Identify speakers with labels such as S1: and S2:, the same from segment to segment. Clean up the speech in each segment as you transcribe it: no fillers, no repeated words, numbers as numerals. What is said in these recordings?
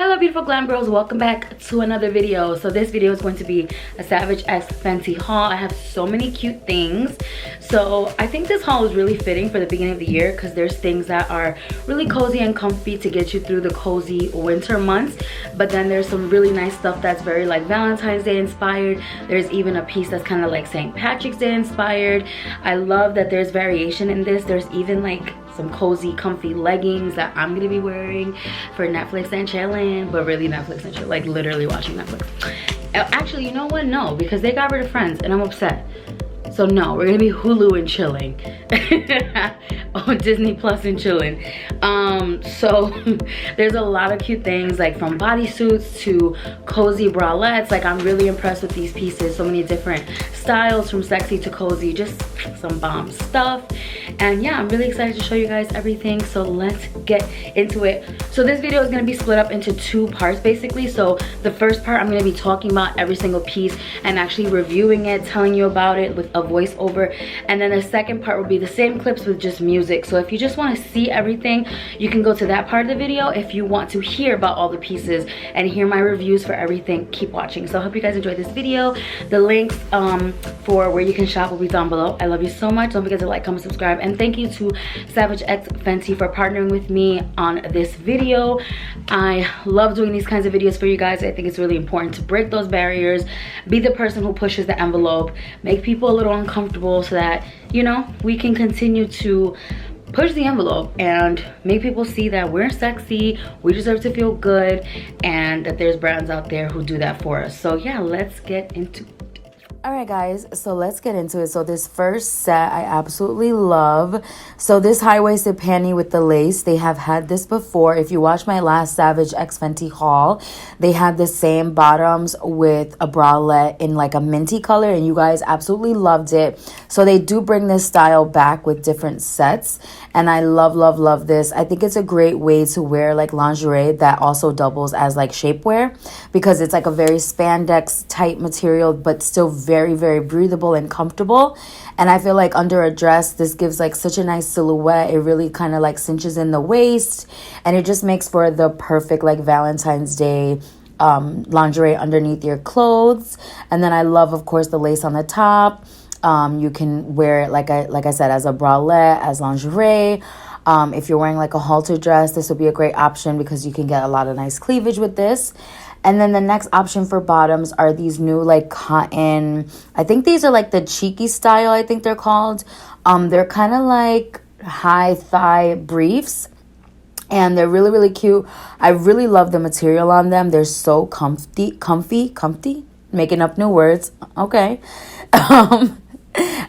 S1: Hello beautiful glam girls, welcome back to another video. So this video is going to be a Savage X Fenty haul. I have so many cute things. So I think this haul is really fitting for the beginning of the year because there's things that are really cozy and comfy to get you through the cozy winter months. But then there's some really nice stuff that's very like Valentine's Day inspired. There's even a piece that's kind of like St. Patrick's Day inspired. I love that there's variation in this. There's even like some cozy comfy leggings that I'm gonna be wearing for Netflix and chilling, but really Netflix and chill, like literally watching Netflix. Actually, you know what? No, because they got rid of Friends and I'm upset. So no, we're gonna be Hulu and chilling. On Disney Plus and chilling. So there's a lot of cute things, like from bodysuits to cozy bralettes. Like I'm really impressed with these pieces. So many different styles, from sexy to cozy, just some bomb stuff. And yeah, I'm really excited to show you guys everything. So let's get into it. So this video is gonna be split up into two parts basically. So the first part, I'm gonna be talking about every single piece and actually reviewing it, telling you about it with a voiceover. And then the second part will be the same clips with just music. So if you just want to see everything, you can go to that part of the video. If you want to hear about all the pieces and hear my reviews for everything, keep watching. So I hope you guys enjoyed this video. The links for where you can shop will be down below. I love you so much. Don't forget to like, comment, subscribe, and thank you to Savage X Fenty for partnering with me on this video. I love doing these kinds of videos for you guys. I think it's really important to break those barriers, be the person who pushes the envelope, make people a little uncomfortable so that, you know, we can continue to push the envelope and make people see that we're sexy, we deserve to feel good, and that there's brands out there who do that for us. So yeah, let's get into it. All right guys, so let's get into it. So this first set I absolutely love. So this high-waisted panty with the lace, they have had this before. If you watch my last Savage X Fenty haul, they had the same bottoms with a bralette in like a minty color, and you guys absolutely loved it. So they do bring this style back with different sets, and I love this. I think it's a great way to wear like lingerie that also doubles as like shapewear, because it's like a very spandex type material but still very breathable and comfortable. And I feel like under a dress, this gives like such a nice silhouette. It really kind of like cinches in the waist, and it just makes for the perfect like Valentine's Day lingerie underneath your clothes. And then I love, of course, the lace on the top. You can wear it like I said, as a bralette, as lingerie. If you're wearing like a halter dress, this would be a great option because you can get a lot of nice cleavage with this. And then the next option for bottoms are these new like cotton, I think these are like the cheeky style, I think they're called. They're kind of like high thigh briefs, and they're really cute. I really love the material on them. They're so comfy, making up new words, okay.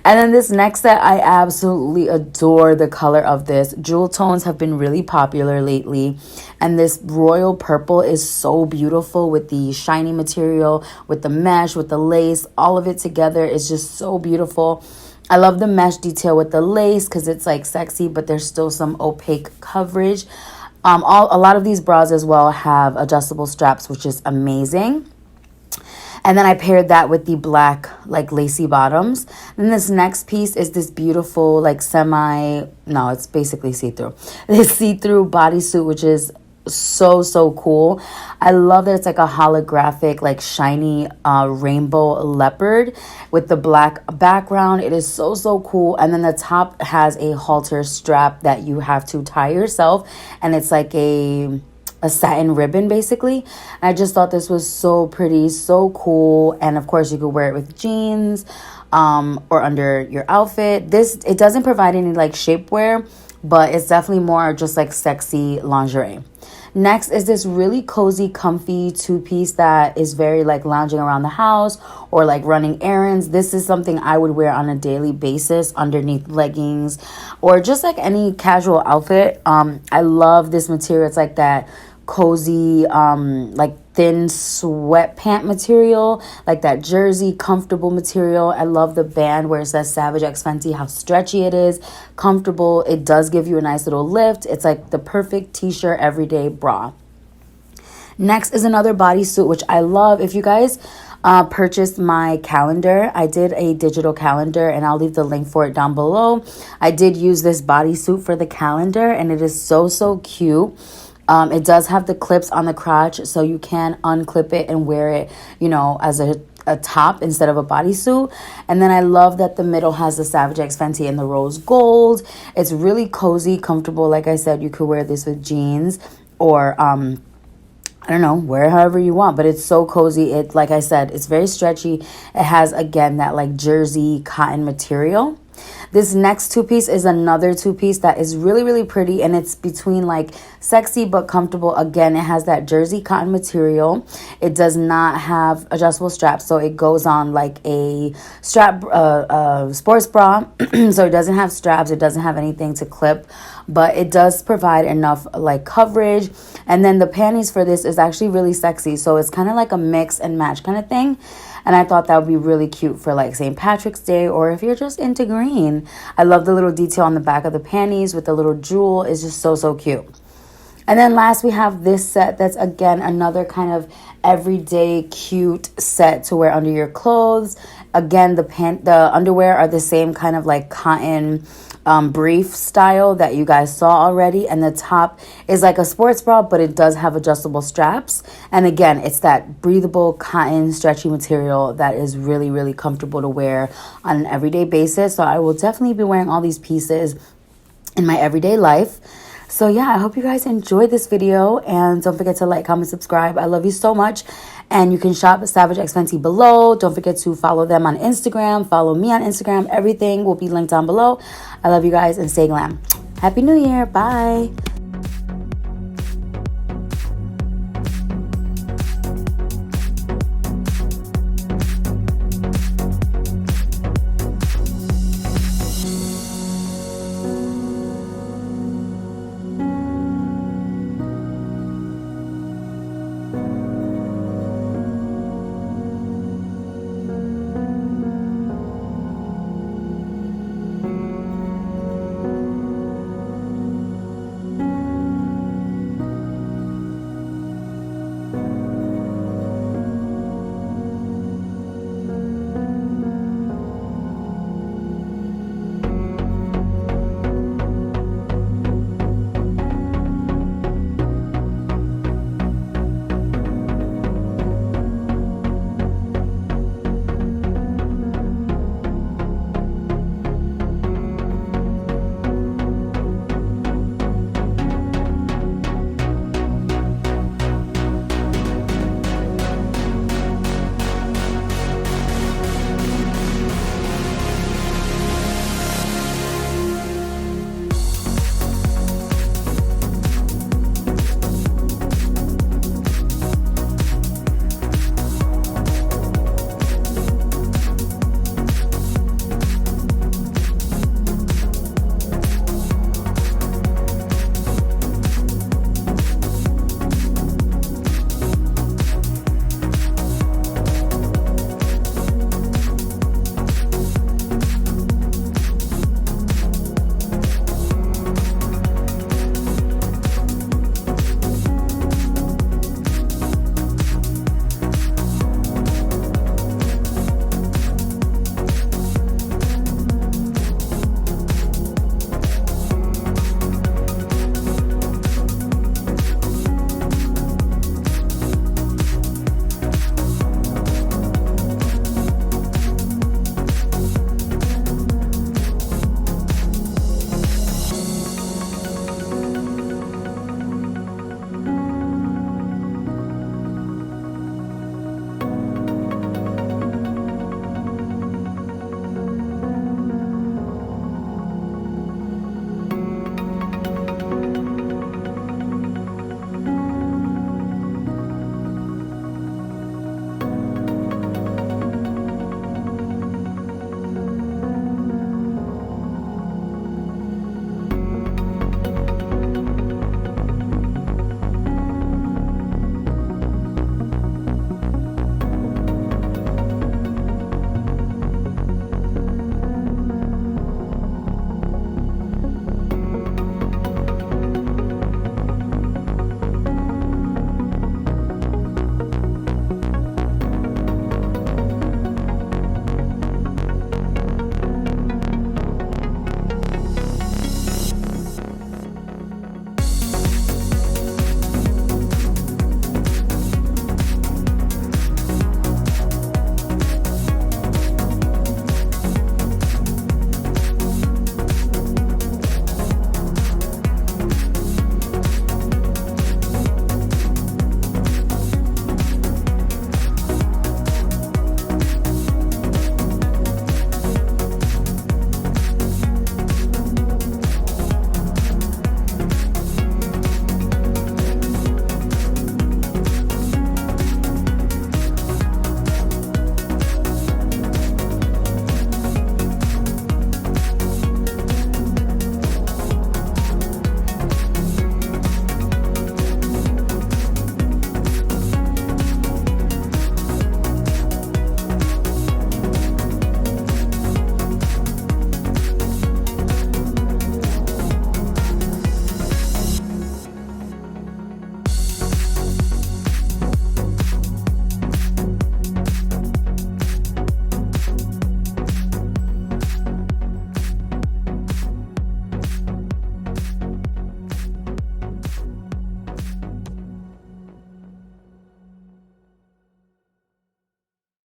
S1: And then this next set, I absolutely adore the color of this. Jewel tones have been really popular lately, and this royal purple is so beautiful with the shiny material, with the mesh, with the lace. All of it together is just so beautiful. I love the mesh detail with the lace because it's like sexy, but there's still some opaque coverage. A lot of these bras as well have adjustable straps, which is amazing. And then I paired that with the black, like, lacy bottoms. Then this next piece is this beautiful, like, it's basically see-through. This see-through bodysuit, which is so cool. I love that it's like a holographic, like, shiny rainbow leopard with the black background. It is so cool. And then the top has a halter strap that you have to tie yourself. And it's like a satin ribbon basically. I just thought this was so pretty, so cool. And of course you could wear it with jeans or under your outfit. It doesn't provide any like shapewear, but it's definitely more just like sexy lingerie. Next is this really cozy, comfy two-piece that is very like lounging around the house or like running errands. This is something I would wear on a daily basis underneath leggings or just like any casual outfit. I love this material. It's like that cozy, like thin sweat pant material, like that jersey comfortable material. I love the band where it says Savage X Fenty, how stretchy it is, comfortable. It does give you a nice little lift. It's like the perfect t-shirt everyday bra. Next is another bodysuit, which I love. If you guys purchased my calendar, I did a digital calendar, and I'll leave the link for it down below. I did use this bodysuit for the calendar, and it is so cute. It does have the clips on the crotch, so you can unclip it and wear it, you know, as a top instead of a bodysuit. And then I love that the middle has the Savage X Fenty in the rose gold. It's really cozy, comfortable. Like I said, you could wear this with jeans or I don't know, wear it however you want, but it's so cozy. It, like I said, it's very stretchy. It has, again, that like jersey cotton material. This next two-piece is another two-piece that is really, really pretty, and it's between like sexy but comfortable. Again, it has that jersey cotton material. It does not have adjustable straps, so it goes on like a strap sports bra. So it doesn't have straps. It doesn't have anything to clip, but it does provide enough like coverage. And then the panties for this is actually really sexy, so it's kind of like a mix and match kind of thing. And I thought that would be really cute for like St. Patrick's Day, or if you're just into green. I love the little detail on the back of the panties with the little jewel. It's just so, so cute. And then last we have this set that's, again, another kind of everyday cute set to wear under your clothes. Again, the underwear are the same kind of like cotton brief style that you guys saw already, and the top is like a sports bra, but it does have adjustable straps. And again, it's that breathable cotton stretchy material that is really, really comfortable to wear on an everyday basis. So I will definitely be wearing all these pieces in my everyday life. So yeah, I hope you guys enjoyed this video, and don't forget to like, comment, subscribe. I love you so much. And you can shop at Savage X Fenty below. Don't forget to follow them on Instagram. Follow me on Instagram. Everything will be linked down below. I love you guys, and stay glam. Happy New Year. Bye.